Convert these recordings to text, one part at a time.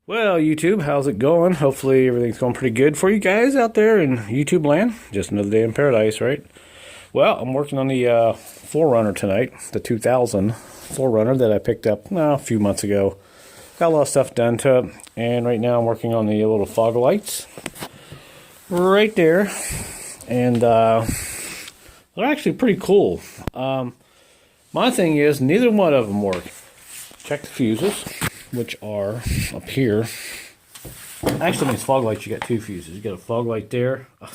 Well, YouTube, how's it going? Hopefully everything's going pretty good for you guys out there in YouTube land. Just another day in paradise, right? Well, I'm working on the 4Runner tonight, the 2000 4Runner that I picked up a few months ago. Got a lot of stuff done to it, and right now I'm working on the little fog lights right there, and they're actually pretty cool. My thing is, neither one of them work. Check the fuses, which are up here. Actually, these fog lights, you got two fuses. You got a fog light there, a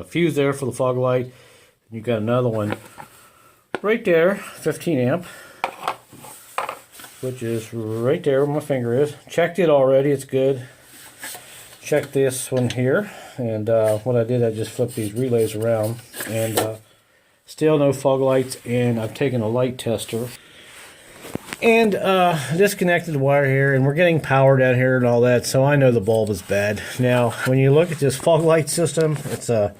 fuse there for the fog light. And you got another one right there, 15 amp, which is right there where my finger is. Checked it already, it's good. Check this one here, and what I did, I just flipped these relays around, and still no fog lights. And I've taken a light tester and disconnected the wire here, and we're getting power down here and all that, so I know the bulb is bad. Now, when you look at this fog light system, it's a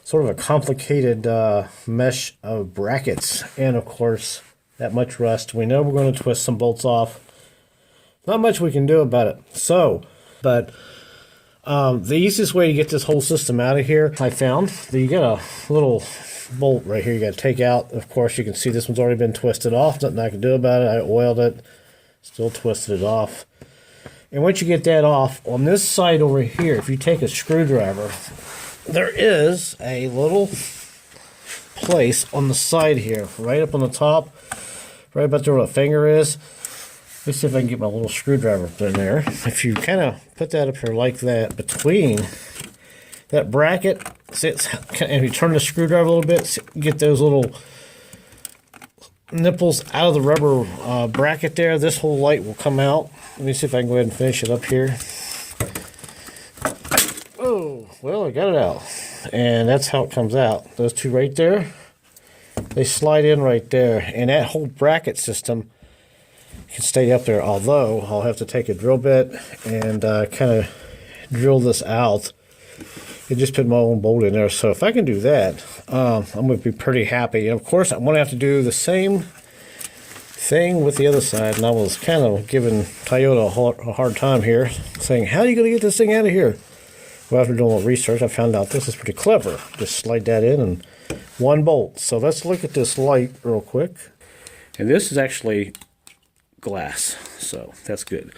sort of a complicated mesh of brackets, and of course, that much rust. We know we're going to twist some bolts off. Not much we can do about it. So, but the easiest way to get this whole system out of here, I found that you got a little bolt right here you got to take out. Of course, you can see this one's already been twisted off. Nothing I can do about it. I oiled it, still twisted it off. And once you get that off, on this side over here, if you take a screwdriver, there is a little place on the side here, right up on the top, right about there where the finger is. Let me see if I can get my little screwdriver in there. If you kind of put that up here like that, between that bracket, and you turn the screwdriver a little bit, get those little nipples out of the rubber bracket there, this whole light will come out. Let me see if I can go ahead and finish it up here. Oh, well, I got it out. And that's how it comes out. Those two right there, they slide in right there. And that whole bracket system can stay up there, although I'll have to take a drill bit and kind of drill this out and just put my own bolt in there. So if I can do that, I'm going to be pretty happy. And of course, I'm going to have to do the same thing with the other side. And I was kind of giving Toyota a hard time here, saying, how are you going to get this thing out of here? Well, after doing a little research, I found out this is pretty clever. Just slide that in and one bolt. So let's look at this light real quick. And this is actually glass, so that's good.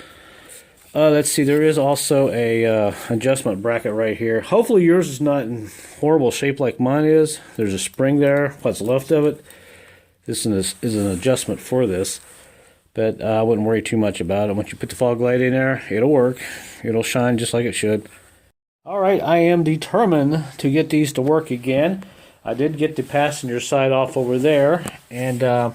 Let's see, there is also a adjustment bracket right here. Hopefully yours is not in horrible shape like mine is. There's a spring there, what's left of it. This is an adjustment for this, but I wouldn't worry too much about it. Once you put the fog light in there, it'll work. It'll shine just like it should. Alright, I am determined to get these to work again. I did get the passenger side off over there, and of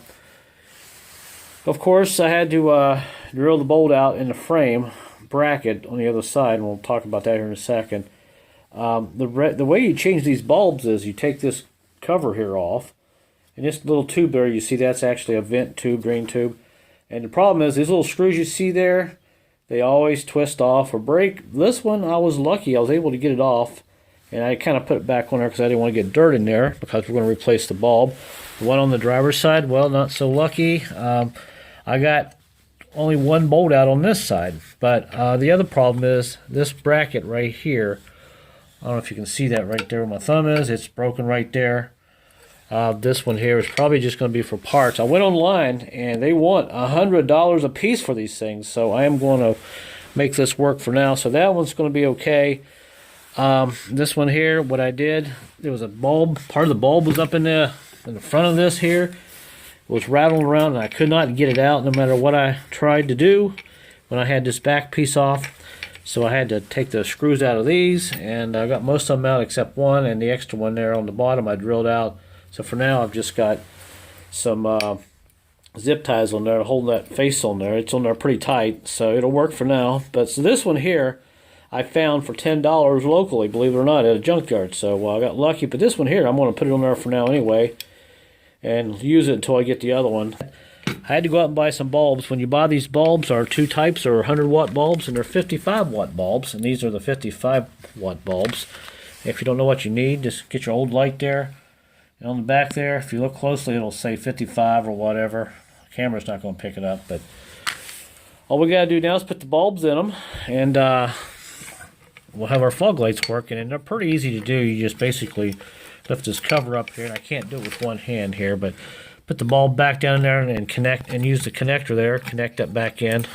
course I had to drill the bolt out in the frame bracket on the other side, and we'll talk about that here in a second. The way you change these bulbs is you take this cover here off, and this little tube there, you see that's actually a vent tube, drain tube. And the problem is these little screws you see there, they always twist off or break. This one, I was lucky. I was able to get it off, and I kind of put it back on there because I didn't want to get dirt in there because we're going to replace the bulb. The one on the driver's side, well, not so lucky. I got only one bolt out on this side, but the other problem is this bracket right here. I don't know if you can see that right there where my thumb is. It's broken right there. This one here is probably just going to be for parts. I went online and they want $100 a piece for these things, so I am going to make this work for now. So that one's going to be okay. This one here, what I did, there was a bulb. Part of the bulb was up in the front of this here. Was rattling around, and I could not get it out no matter what I tried to do when I had this back piece off. So I had to take the screws out of these, and I got most of them out except one, and the extra one there on the bottom I drilled out. So for now I've just got some zip ties on there holding that face on there. It's on there pretty tight, so it'll work for now. But so this one here I found for $10 locally, believe it or not, at a junkyard. So I got lucky. But this one here, I'm going to put it on there for now anyway and use it until I get the other one. I had to go out and buy some bulbs. When you buy these bulbs, there are two types. There are 100-watt bulbs and they're 55-watt bulbs, and these are the 55-watt bulbs. If you don't know what you need, just get your old light there. And on the back there, if you look closely, it'll say 55 or whatever. The camera's not going to pick it up, but All we gotta do now is put the bulbs in them, and we'll have our fog lights working, and they're pretty easy to do. You just basically lift this cover up here, and I can't do it with one hand here, but put the bulb back down there and connect, and use the connector there, connect that back in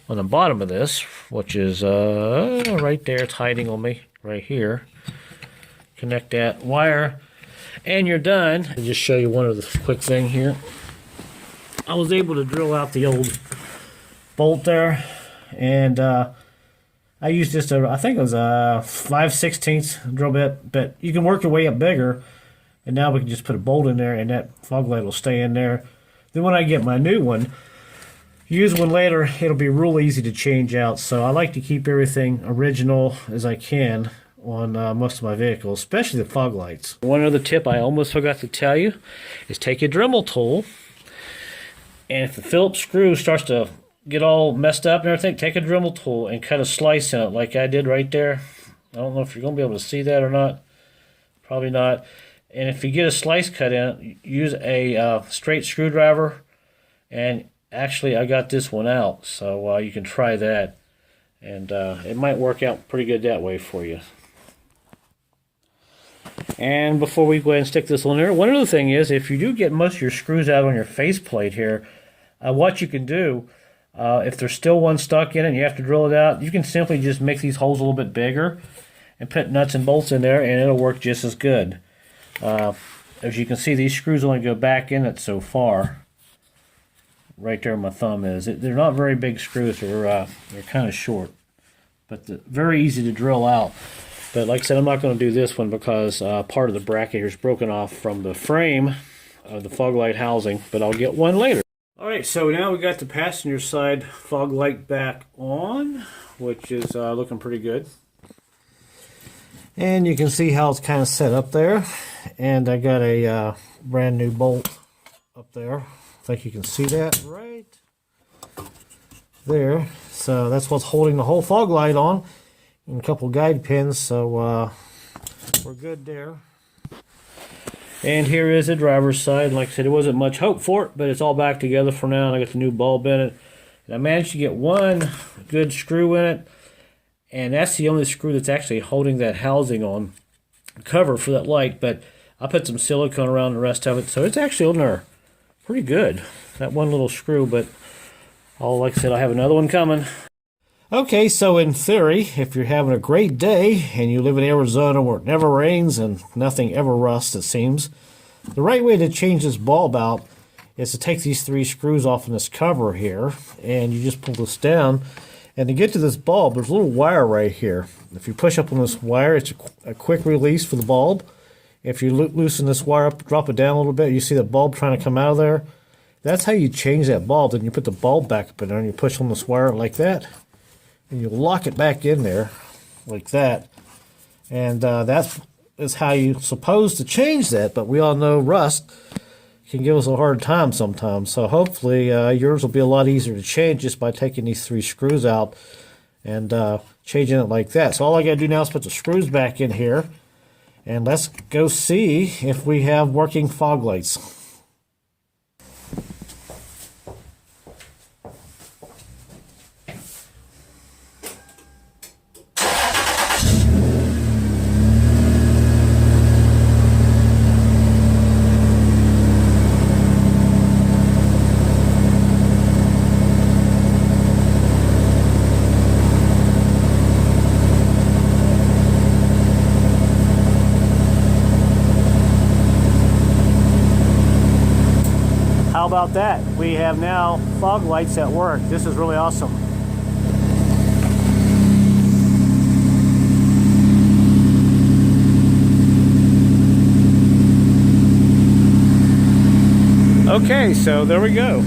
on the bottom of this, which is right there. It's hiding on me right here. Connect that wire, and you're done. I'll just show you one other quick thing here. I was able to drill out the old bolt there, and I used just I think it was a 5/16 drill bit, but you can work your way up bigger, and now we can just put a bolt in there, and that fog light will stay in there. Then when I get my new one, use one later, it'll be real easy to change out. So I like to keep everything original as I can on most of my vehicles, especially the fog lights. One other tip I almost forgot to tell you is take a Dremel tool, and if the Phillips screw starts to get all messed up and everything, take a Dremel tool and cut a slice in it like I did right there. I don't know if you're going to be able to see that or not. Probably not. And if you get a slice cut in it, use a straight screwdriver. And actually, I got this one out, so you can try that. And it might work out pretty good that way for you. And before we go ahead and stick this on there, one other thing is, if you do get most of your screws out on your faceplate here, what you can do, if there's still one stuck in it and you have to drill it out, you can simply just make these holes a little bit bigger and put nuts and bolts in there, and it'll work just as good. As you can see, these screws only go back in it so far. Right there my thumb is. They're not very big screws. They're kind of short, but very easy to drill out. But like I said, I'm not going to do this one because part of the bracket here is broken off from the frame of the fog light housing, but I'll get one later. Alright, so now we got the passenger side fog light back on, which is looking pretty good. And you can see how it's kind of set up there. And I got a brand new bolt up there. I think you can see that right there. So that's what's holding the whole fog light on. And a couple guide pins, so we're good there. And here is the driver's side. Like I said, there wasn't much hope for it, but it's all back together for now. And I got the new bulb in it. And I managed to get one good screw in it. And that's the only screw that's actually holding that housing on, cover for that light. But I put some silicone around the rest of it, so it's actually on there pretty good. That one little screw, but like I said, I have another one coming. Okay, so in theory, if you're having a great day and you live in Arizona where it never rains and nothing ever rusts, it seems, the right way to change this bulb out is to take these 3 screws off in this cover here, and you just pull this down. And to get to this bulb, there's a little wire right here. If you push up on this wire, it's a quick release for the bulb. If you loosen this wire up, drop it down a little bit, you see the bulb trying to come out of there. That's how you change that bulb. Then you put the bulb back up in there and you push on this wire like that. And you lock it back in there like that. And that is how you're supposed to change that. But we all know rust can give us a hard time sometimes. So hopefully yours will be a lot easier to change just by taking these 3 screws out and changing it like that. So all I got to do now is put the screws back in here. And let's go see if we have working fog lights. How about that? We have now fog lights at work. This is really awesome. Okay, so there we go.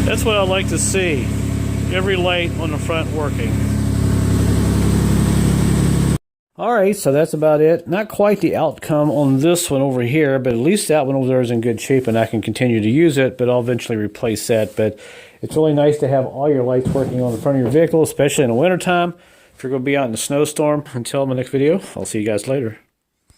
That's what I like to see. Every light on the front working. Alright, so that's about it. Not quite the outcome on this one over here, but at least that one over there is in good shape and I can continue to use it, but I'll eventually replace that. But it's really nice to have all your lights working on the front of your vehicle, especially in the wintertime if you're going to be out in a snowstorm. Until my next video, I'll see you guys later.